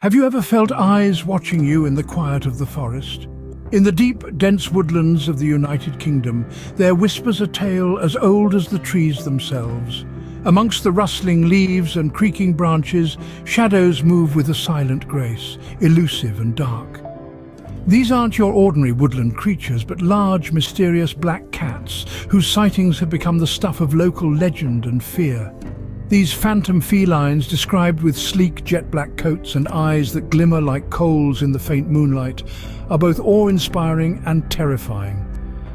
Have you ever felt eyes watching you in the quiet of the forest? In the deep, dense woodlands of the United Kingdom, there whispers a tale as old as the trees themselves. Amongst the rustling leaves and creaking branches, shadows move with a silent grace, elusive and dark. These aren't your ordinary woodland creatures, but large, mysterious black cats, whose sightings have become the stuff of local legend and fear. These phantom felines, described with sleek jet-black coats and eyes that glimmer like coals in the faint moonlight, are both awe-inspiring and terrifying.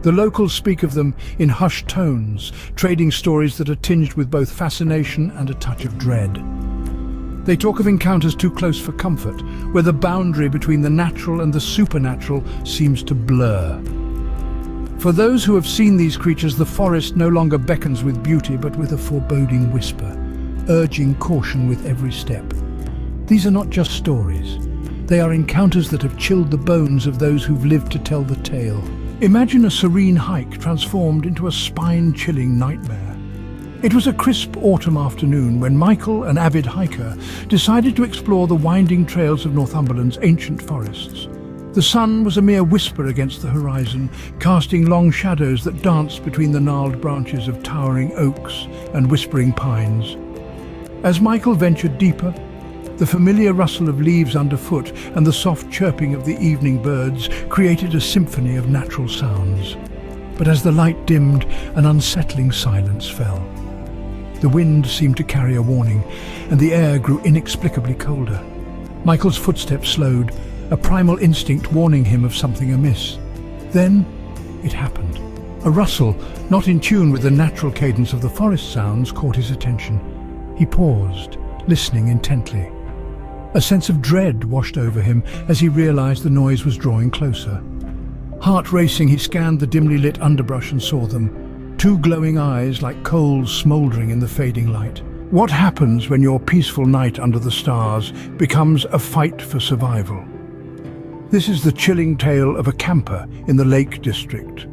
The locals speak of them in hushed tones, trading stories that are tinged with both fascination and a touch of dread. They talk of encounters too close for comfort, where the boundary between the natural and the supernatural seems to blur. For those who have seen these creatures, the forest no longer beckons with beauty, but with a foreboding whisper, urging caution with every step. These are not just stories. They are encounters that have chilled the bones of those who've lived to tell the tale. Imagine a serene hike transformed into a spine-chilling nightmare. It was a crisp autumn afternoon when Michael, an avid hiker, decided to explore the winding trails of Northumberland's ancient forests. The sun was a mere whisper against the horizon, casting long shadows that danced between the gnarled branches of towering oaks and whispering pines. As Michael ventured deeper, the familiar rustle of leaves underfoot and the soft chirping of the evening birds created a symphony of natural sounds. But as the light dimmed, an unsettling silence fell. The wind seemed to carry a warning, and the air grew inexplicably colder. Michael's footsteps slowed, a primal instinct warning him of something amiss. Then it happened. A rustle, not in tune with the natural cadence of the forest sounds, caught his attention. He paused, listening intently. A sense of dread washed over him as he realized the noise was drawing closer. Heart racing, he scanned the dimly lit underbrush and saw them, two glowing eyes like coals smoldering in the fading light. What happens when your peaceful night under the stars becomes a fight for survival? This is the chilling tale of a camper in the Lake District,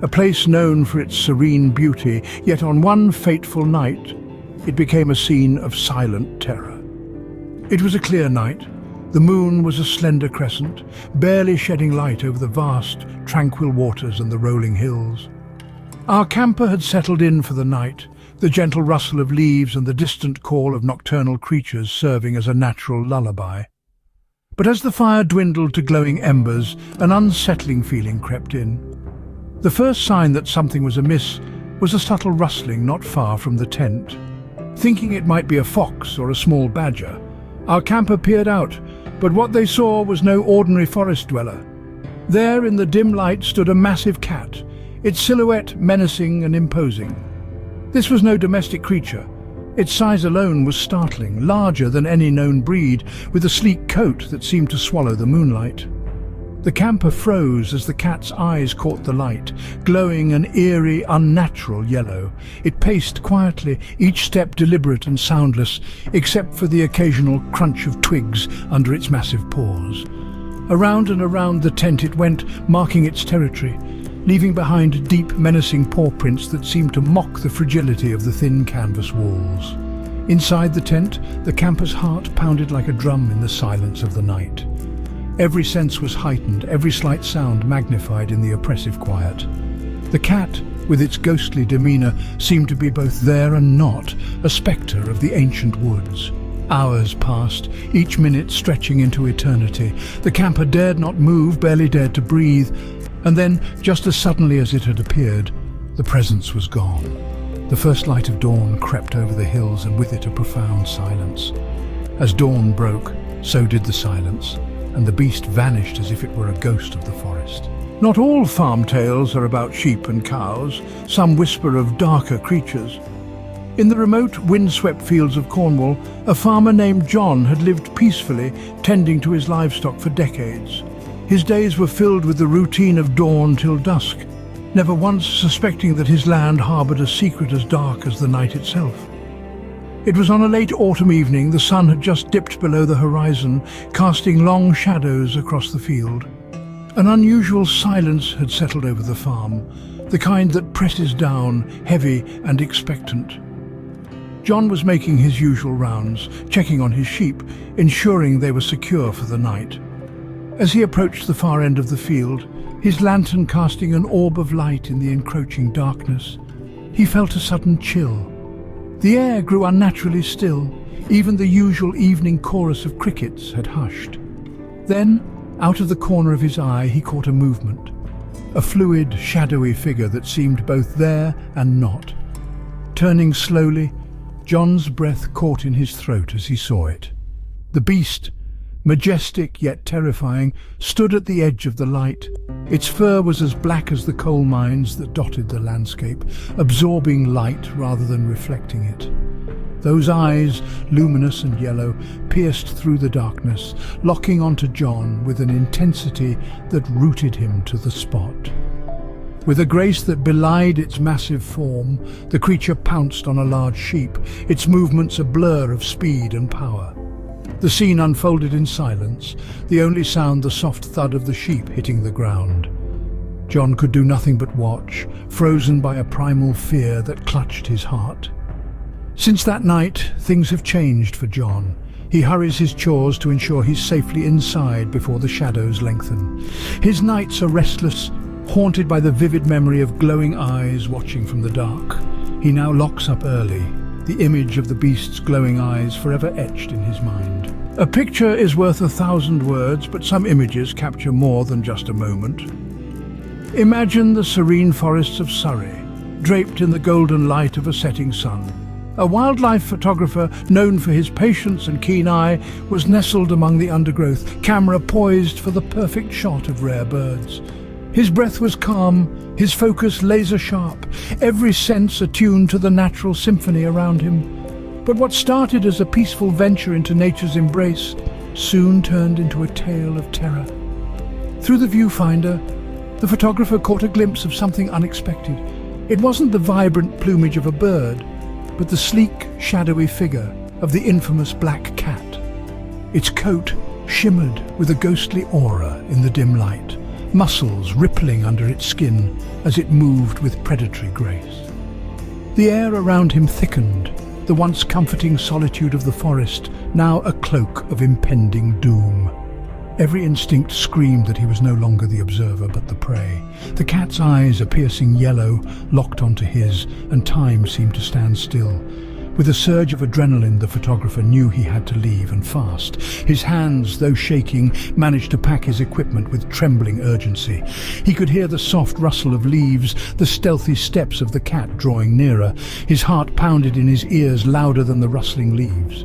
a place known for its serene beauty, yet on one fateful night, it became a scene of silent terror. It was a clear night. The moon was a slender crescent, barely shedding light over the vast, tranquil waters and the rolling hills. Our camper had settled in for the night, the gentle rustle of leaves and the distant call of nocturnal creatures serving as a natural lullaby. But as the fire dwindled to glowing embers, an unsettling feeling crept in. The first sign that something was amiss was a subtle rustling not far from the tent. Thinking it might be a fox or a small badger, our camper peered out, but what they saw was no ordinary forest dweller. There in the dim light stood a massive cat, its silhouette menacing and imposing. This was no domestic creature. Its size alone was startling, larger than any known breed, with a sleek coat that seemed to swallow the moonlight. The camper froze as the cat's eyes caught the light, glowing an eerie, unnatural yellow. It paced quietly, each step deliberate and soundless, except for the occasional crunch of twigs under its massive paws. Around and around the tent it went, marking its territory, leaving behind deep, menacing paw prints that seemed to mock the fragility of the thin canvas walls. Inside the tent, the camper's heart pounded like a drum in the silence of the night. Every sense was heightened, every slight sound magnified in the oppressive quiet. The cat, with its ghostly demeanor, seemed to be both there and not, a spectre of the ancient woods. Hours passed, each minute stretching into eternity. The camper dared not move, barely dared to breathe, and then, just as suddenly as it had appeared, the presence was gone. The first light of dawn crept over the hills, and with it a profound silence. As dawn broke, so did the silence, and the beast vanished as if it were a ghost of the forest. Not all farm tales are about sheep and cows. Some whisper of darker creatures. In the remote, windswept fields of Cornwall, a farmer named John had lived peacefully, tending to his livestock for decades. His days were filled with the routine of dawn till dusk, never once suspecting that his land harbored a secret as dark as the night itself. It was on a late autumn evening. The sun had just dipped below the horizon, casting long shadows across the field. An unusual silence had settled over the farm, the kind that presses down, heavy and expectant. John was making his usual rounds, checking on his sheep, ensuring they were secure for the night. As he approached the far end of the field, his lantern casting an orb of light in the encroaching darkness, he felt a sudden chill. The air grew unnaturally still. Even the usual evening chorus of crickets had hushed. Then, out of the corner of his eye, he caught a movement. A fluid, shadowy figure that seemed both there and not. Turning slowly, John's breath caught in his throat as he saw it. The beast, majestic yet terrifying, stood at the edge of the light. Its fur was as black as the coal mines that dotted the landscape, absorbing light rather than reflecting it. Those eyes, luminous and yellow, pierced through the darkness, locking onto John with an intensity that rooted him to the spot. With a grace that belied its massive form, the creature pounced on a large sheep, its movements a blur of speed and power. The scene unfolded in silence, the only sound the soft thud of the sheep hitting the ground. John could do nothing but watch, frozen by a primal fear that clutched his heart. Since that night, things have changed for John. He hurries his chores to ensure he's safely inside before the shadows lengthen. His nights are restless, haunted by the vivid memory of glowing eyes watching from the dark. He now locks up early, the image of the beast's glowing eyes forever etched in his mind. A picture is worth 1,000 words, but some images capture more than just a moment. Imagine the serene forests of Surrey, draped in the golden light of a setting sun. A wildlife photographer known for his patience and keen eye was nestled among the undergrowth, camera poised for the perfect shot of rare birds. His breath was calm, his focus laser-sharp, every sense attuned to the natural symphony around him. But what started as a peaceful venture into nature's embrace soon turned into a tale of terror. Through the viewfinder, the photographer caught a glimpse of something unexpected. It wasn't the vibrant plumage of a bird, but the sleek, shadowy figure of the infamous black cat. Its coat shimmered with a ghostly aura in the dim light, muscles rippling under its skin as it moved with predatory grace. The air around him thickened, the once comforting solitude of the forest now a cloak of impending doom. Every instinct screamed that he was no longer the observer but the prey. The cat's eyes, a piercing yellow, locked onto his, and time seemed to stand still. With a surge of adrenaline, the photographer knew he had to leave, and fast. His hands, though shaking, managed to pack his equipment with trembling urgency. He could hear the soft rustle of leaves, the stealthy steps of the cat drawing nearer. His heart pounded in his ears louder than the rustling leaves.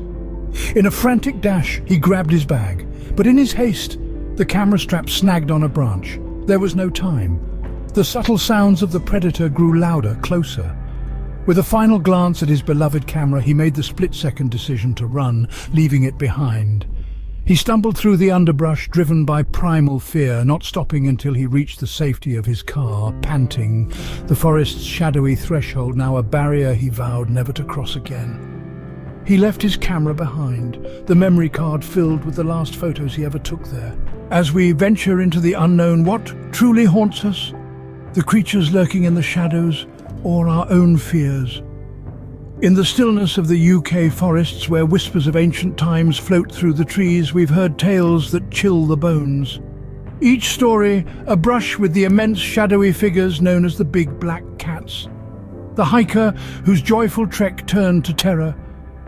In a frantic dash, he grabbed his bag. But in his haste, the camera strap snagged on a branch. There was no time. The subtle sounds of the predator grew louder, closer. With a final glance at his beloved camera, he made the split-second decision to run, leaving it behind. He stumbled through the underbrush, driven by primal fear, not stopping until he reached the safety of his car, panting, the forest's shadowy threshold now a barrier he vowed never to cross again. He left his camera behind, the memory card filled with the last photos he ever took there. As we venture into the unknown, what truly haunts us? The creatures lurking in the shadows, or our own fears? In the stillness of the UK forests, where whispers of ancient times float through the trees, we've heard tales that chill the bones. Each story a brush with the immense shadowy figures known as the big black cats. The hiker whose joyful trek turned to terror.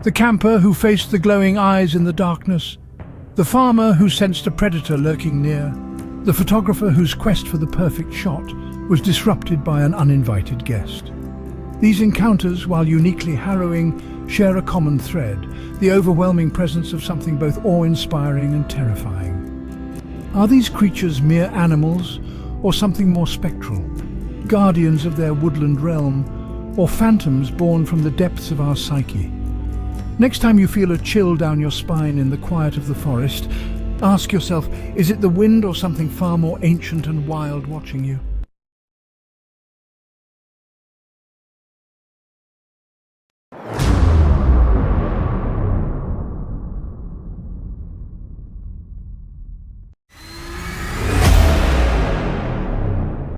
The camper who faced the glowing eyes in the darkness. The farmer who sensed a predator lurking near. The photographer whose quest for the perfect shot was disrupted by an uninvited guest. These encounters, while uniquely harrowing, share a common thread, the overwhelming presence of something both awe-inspiring and terrifying. Are these creatures mere animals, or something more spectral? Guardians of their woodland realm, or phantoms born from the depths of our psyche? Next time you feel a chill down your spine in the quiet of the forest, ask yourself, is it the wind or something far more ancient and wild watching you?